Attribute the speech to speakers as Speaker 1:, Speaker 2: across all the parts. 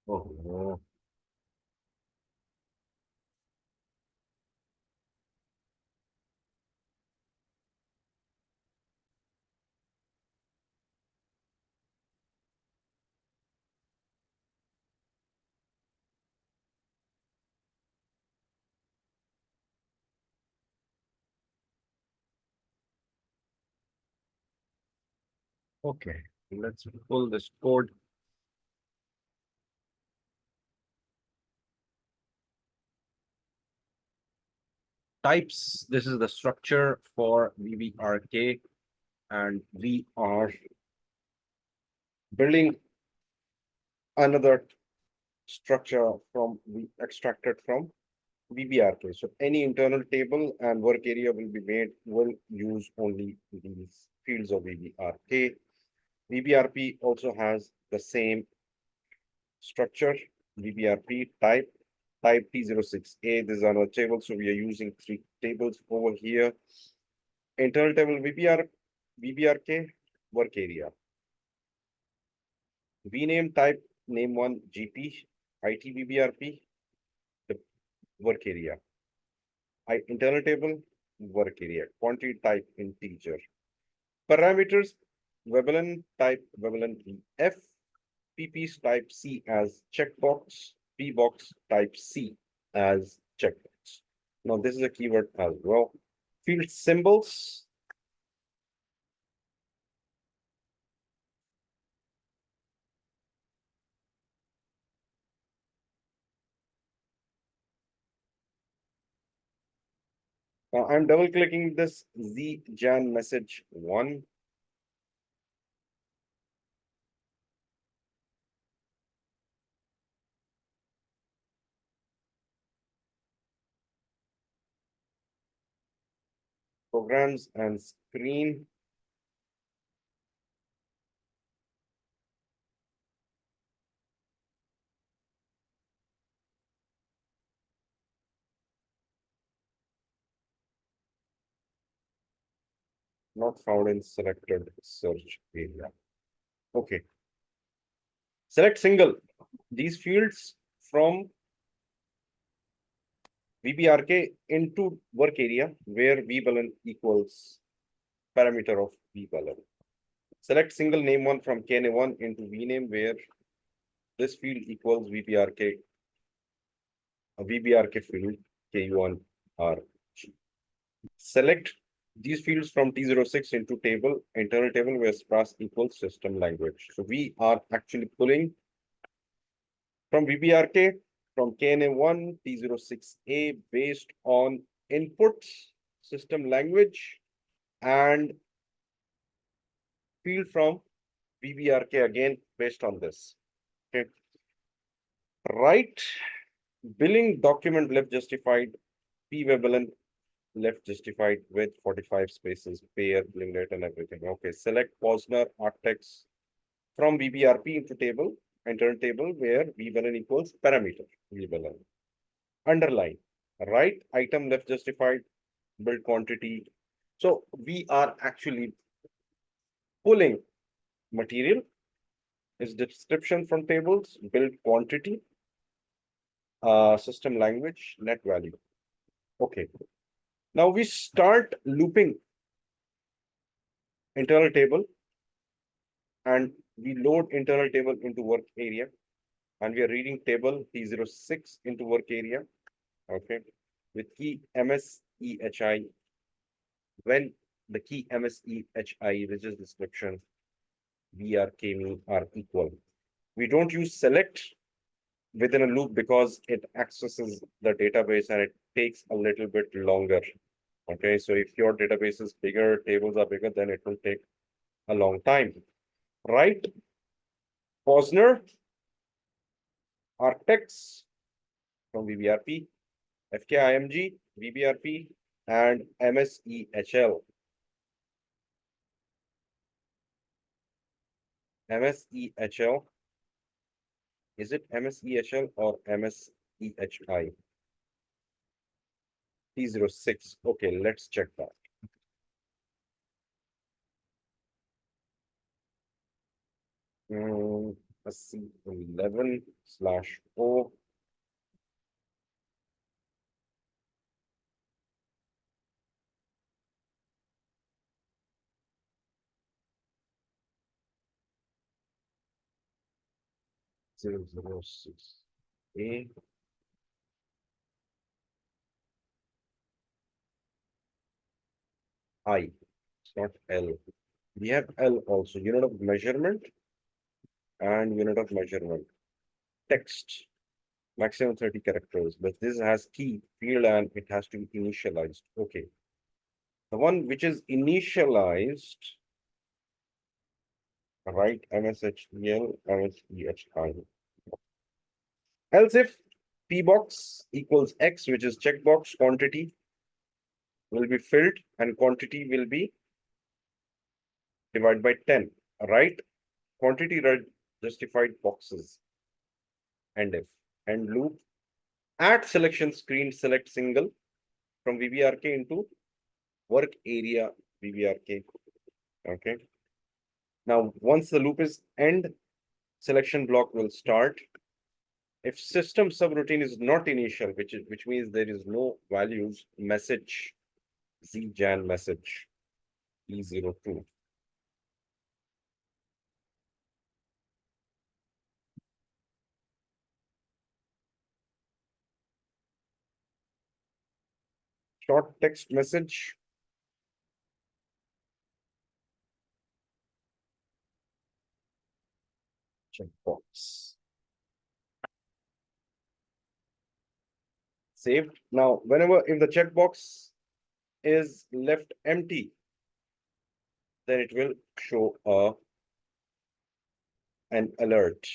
Speaker 1: Oh, okay. Let's pull this code. Types. This is the structure for VBRK, and we are building another structure from we extracted from VBRK. So any internal table and work area will use only these fields of VBRK. VBRP also has the same structure, VBRP type T06A. This is another table, so we are using three tables over here. Internal table VBRK, work area. VName type, name one GP, IT VBRP, the work area. Internal table, work area. Quantity type, integer. Parameters, Veblen type, Veblen F. PP's type C as checkbox, Pbox type C as checkbox. Now this is a keyword as well. Field symbols. Now I'm double clicking this ZJAN message one. Programs and screen. Not found in selected search area. Okay. Select single. These fields from VBRK into work area where VBALN equals parameter of VBALN. Select single name one from KNA1 into VName where this field equals VBRK, a VBRK field K1RG. Select these fields from T06 into table, internal table where sparse equals system language. So we are actually pulling from VBRK, from KNA1, T06A based on input, system language, and field from VBRK again based on this. Okay. Right billing document left justified, PWebLN left justified with 45 spaces, pair, billing date, and everything. Okay, select Posner architects from VBRP into table, enter table where VBLN equals parameter VBLN. Underline, right item left justified, build quantity. So we are actually pulling material is description from tables, build quantity, system language, net value. Okay. Now we start looping internal table and we load internal table into work area and we are reading table T06 into work area. Okay. With key MSEHI. When the key MSEHI reaches description, VRK are equal. We don't use select within a loop because it accesses the database and it takes a little bit longer. Okay, so if your database is bigger, tables are bigger, then it will take a long time. Right? Posner, architects from VBRP, FKIMG, VBRP, and MSEHL. MSEHL. Is it MSEHL or MSEHI? T06. Okay, let's check that. SC11/O. Zero zero six A. I. It's not L. We have L also, unit of measurement and unit of measurement. Text, maximum 30 characters, but this has key, field, and it has to be initialized. Okay. The one which is initialized, right? MSHEL, MSEHI. Else if P box equals X, which is checkbox, quantity will be filled and quantity will be divided by 10, right? Quantity justified boxes and if and loop at selection screen select single from VBRK into work area VBRK. Okay. Now once the loop is end, selection block will start. If system subroutine is not initial, which means there is no values, message zjan message E02. Short text message. Checkbox. Saved. Now, whenever if the checkbox is left empty, then it will show an alert.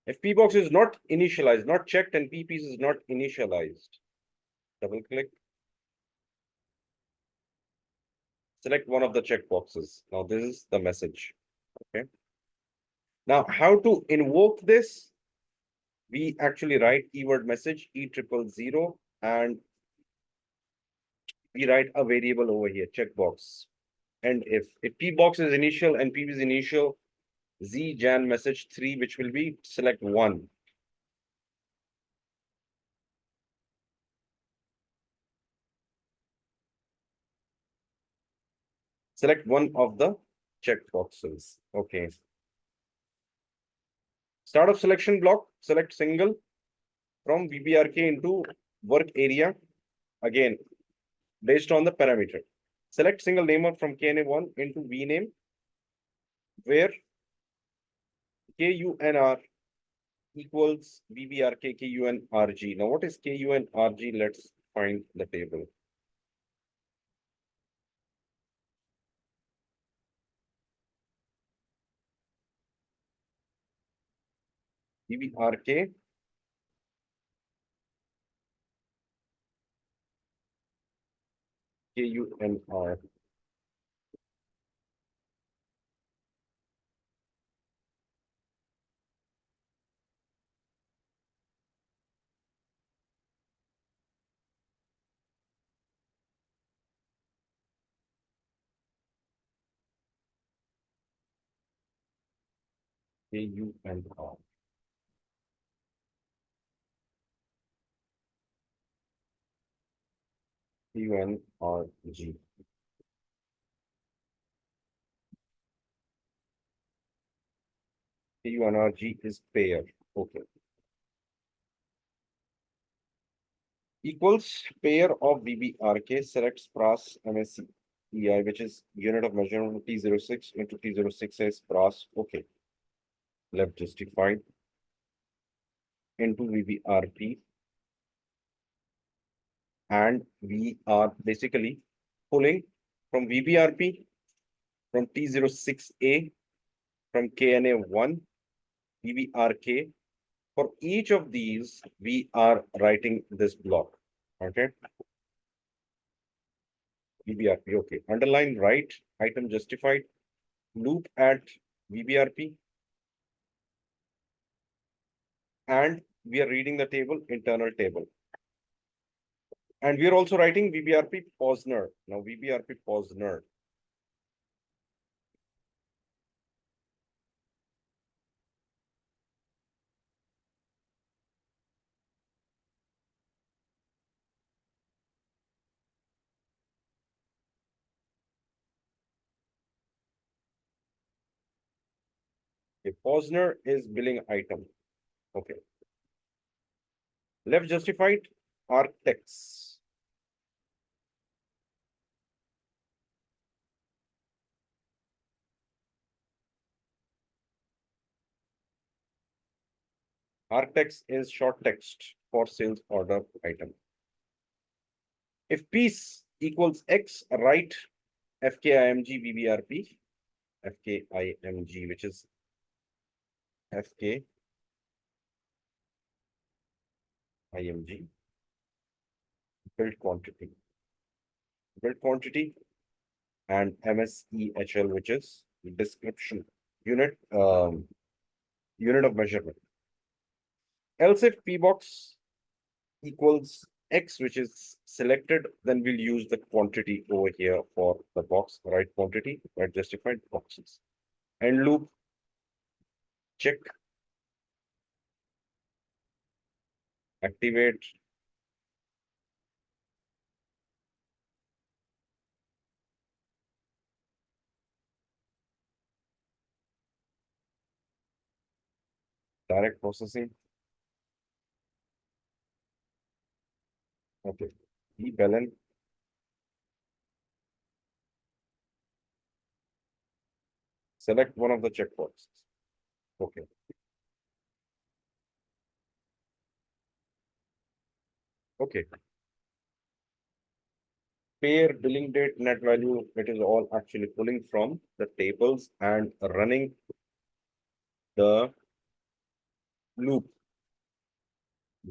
Speaker 1: If P box is not initialized, not checked, and P piece is not initialized, double click. Select one of the checkboxes. Now, this is the message. Okay. Now, how to invoke this? We actually write keyword message E000 and we write a variable over here, checkbox. And if P box is initial and P is initial, zjan message 3, which will be select 1. Select one of the checkboxes. Okay. Start of selection block, select single from VBRK into work area. Again, based on the parameter. Select single namer from KNA1 into vname, where KUNR equals VBRK KUNRG. Now, what is KUNRG? Let's find the table. VBRK KUNR. KUNR. KUNRG. KUNRG is pair. Okay. Equals pair of VBRK selects pras MSEI, which is unit of measurement T06 into T06 pras. Okay. Left justified into VBRP. And we are basically pulling from VBRP, from T06A, from KNA1, VBRK. For each of these, we are writing this block. Okay. VBRP. Okay. Underline right, item justified, loop at VBRP. And we are reading the table, internal table. And we are also writing VBRP Posner. Now, VBRP Posner. A Posner is billing item. Okay. Left justified architects. Architects is short text for sales order item. If piece equals X, write FKIMG VBRP, FKIMG, which is FKIMG, build quantity, and MSEHL, which is description unit of measurement. Else if P box equals X, which is selected, then we'll use the quantity over here for the box, right quantity, right justified boxes. End loop, check, activate, direct processing. Okay. eBalance, select one of the checkboxes. Okay. Okay. Pair, billing date, net value, it is all actually pulling from the tables and running the loop.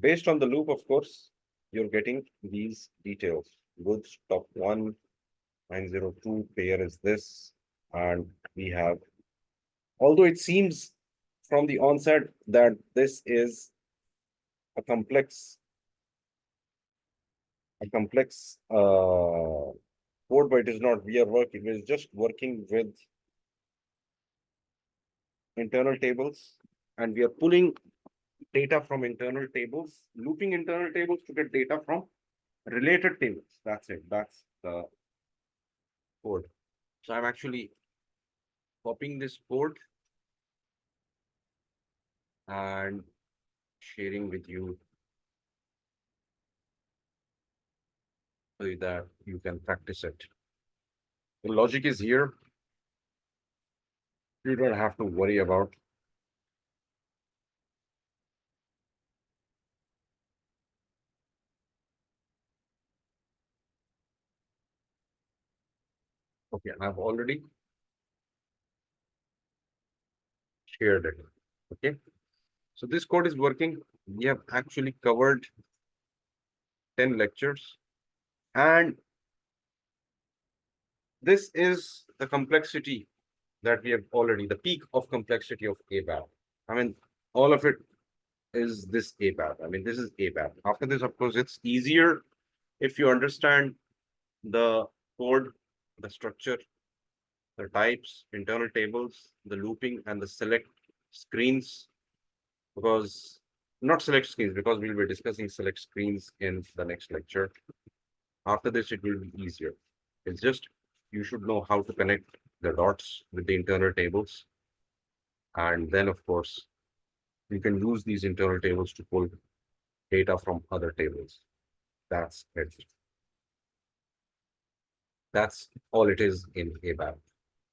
Speaker 1: Based on the loop, of course, you're getting these details. Goods top 1, 902, pair is this, and we have, although it seems from the onset that this is a complex code, but it is not. We are just working with internal tables, and we are pulling data from internal tables, looping internal tables to get data from related tables. That's it. That's the code. So I'm actually copying this code and sharing with you so that you can practice it. The logic is here. You don't have to worry about. Okay, I've already shared it. Okay. So this code is working. We have actually covered 10 lectures. And this is the complexity that we have already, the peak of complexity of ABAP. I mean, all of it is this ABAP. I mean, this is ABAP. After this, of course, it's easier if you understand the code, the structure, the types, internal tables, the looping, and the select screens, because not select screens, because we'll be discussing select screens in the next lecture. After this, it will be easier. It's just you should know how to connect the dots with the internal tables. And then, of course, you can use these internal tables to pull data from other tables. That's it. That's all it is in ABAP.